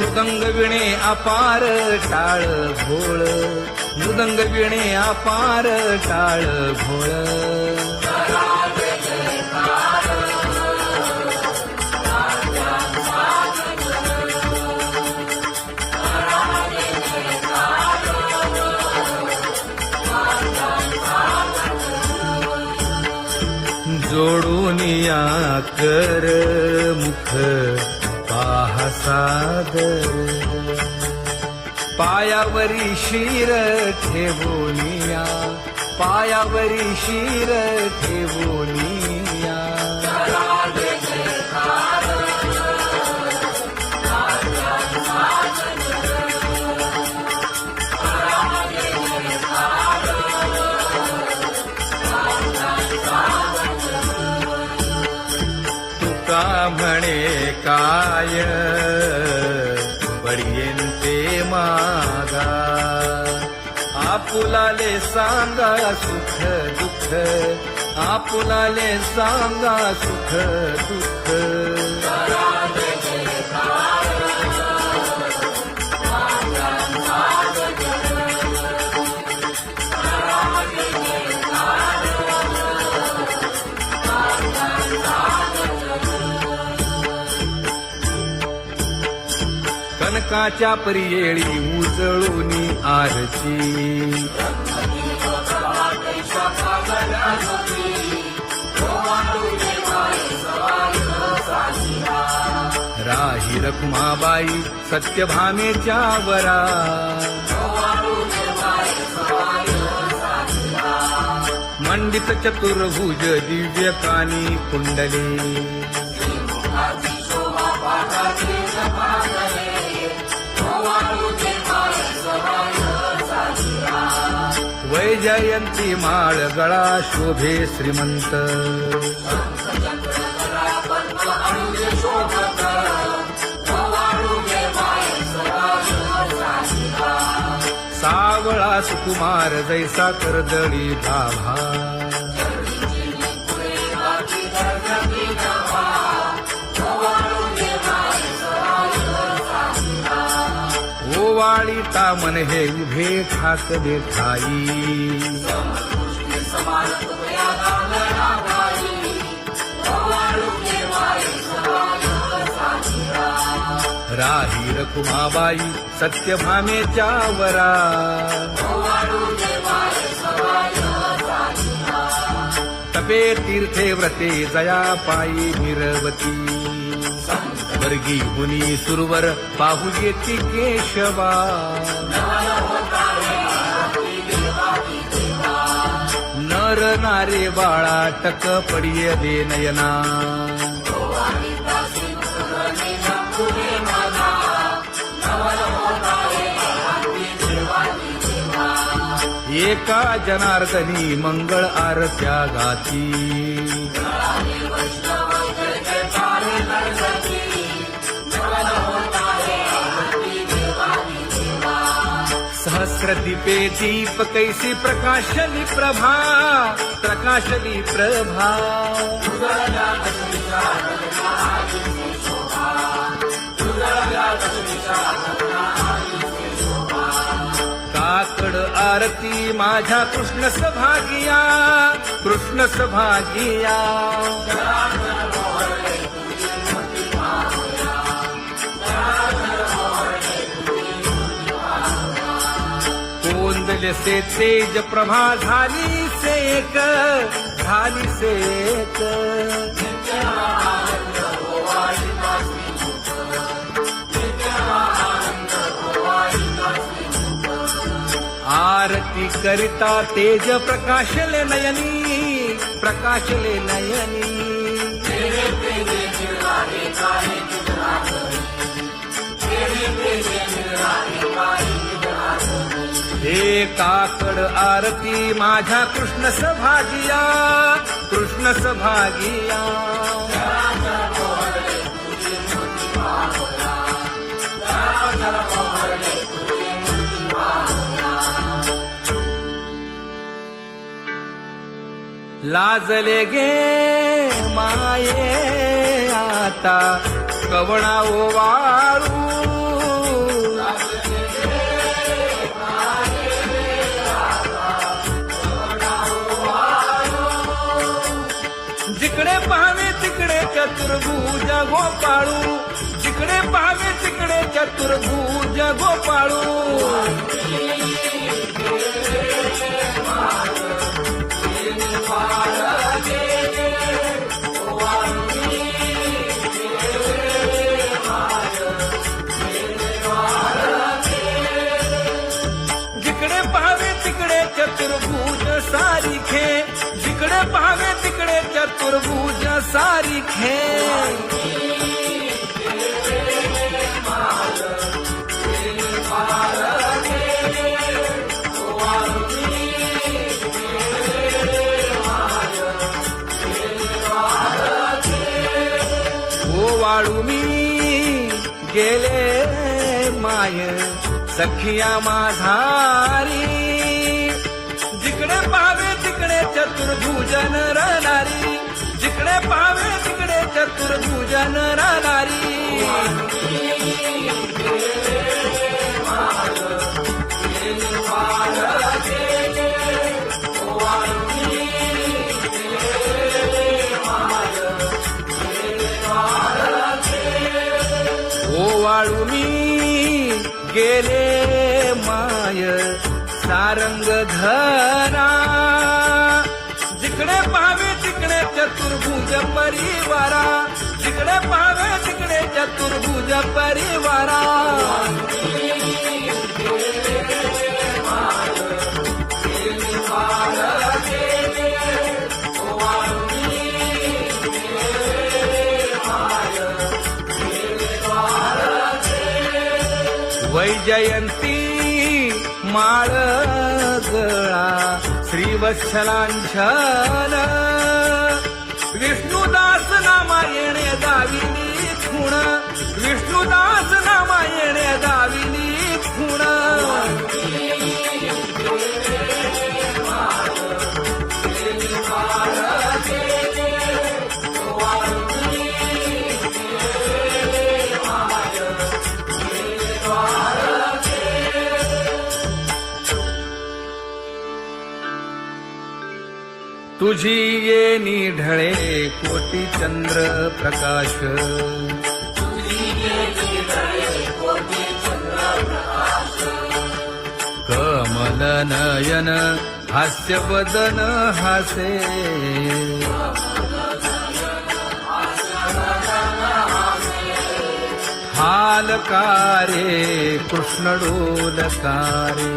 मृदंग विणे अपार टाळ भोळ, मृदंग विणे अपार टाळ भोळ. जोडून या कर मुख पाहा सादर, पायावरी शिर ठेवोनिया, पायावरी शिर ठेवोनिया. तुका म्हणे काय बडियेंते मागा, आपुलाले सांगा सुख दुःख, आपुलाले सांगा सुख दुःख. कनकाच्या परियेळी उजळूनी आरती, राही रखुमाबाई सत्यभामेच्या वरा, मंडित चतुर्भुज दिव्य कानी कुंडले, वैजयंती माळ गळा शोभे श्रीमंत, सावळा सुकुमार जैसा कर्दळी गाभा, ओवाळी तामन हे उभे ठाक देठाई, राही रखुमाबाई सत्यभामेच्या वरा, तपे तीर्थे व्रते जया पायी निरवती, वर्गी मुनी सुरवर पाहू येती केशवा, नर नारे बाळा टक पडिये दे नयना, एका जनार्दनी मंगळ आरत्या गाती, सहस्र दीपे दीप कैसी प्रकाशली प्रभा, प्रकाशली प्रभा. काकड आरती माझ्या कृष्ण सभागिया, कृष्ण सभागिया. कोंदले से तेज प्रभा झाली सेक, झाली सेक. आरती करिता तेज प्रकाशले नयनी, प्रकाशले नयनी. हे काकड आरती माझ्या कृष्ण सभागिया, कृष्ण सभागिया. लाजले गे माये आता कवणा ओवाळू, चतुर्भुज गोपाळू, जिकडे पाहावे तिकडे चतुर्भुज गोपाळू. जिकडे पाहावे तिकडे चतुर्भुज सारिखे, जिकडे पाहावे तिकडे चतुर्भुज सारिखे. वाळू मी गेले माय सखिया माझारी, जिकडे पाहावे तिकडे चतुर्भुज नरनारी, जिकडे पाहावे तिकडे चतुर्भुज नरनारी. वाळू मी गेले माय सारंग धरा, जिकडे पाहावे तिकडे चतुर्भुज परिवारा, जिकडे पाहावे तिकडे चतुर्भुज परिवारा. वैजयंती माळ गळा श्रीवत्सलांछन, विष्णुदास नामायणे दाविनी खूण, विष्णुदास नामायणे दाविनी खूण. तुझी ये निढळे कोटी चंद्र प्रकाश, कमल नयन हास्य वदन हासे, हालकारे कृष्ण डोलकारे.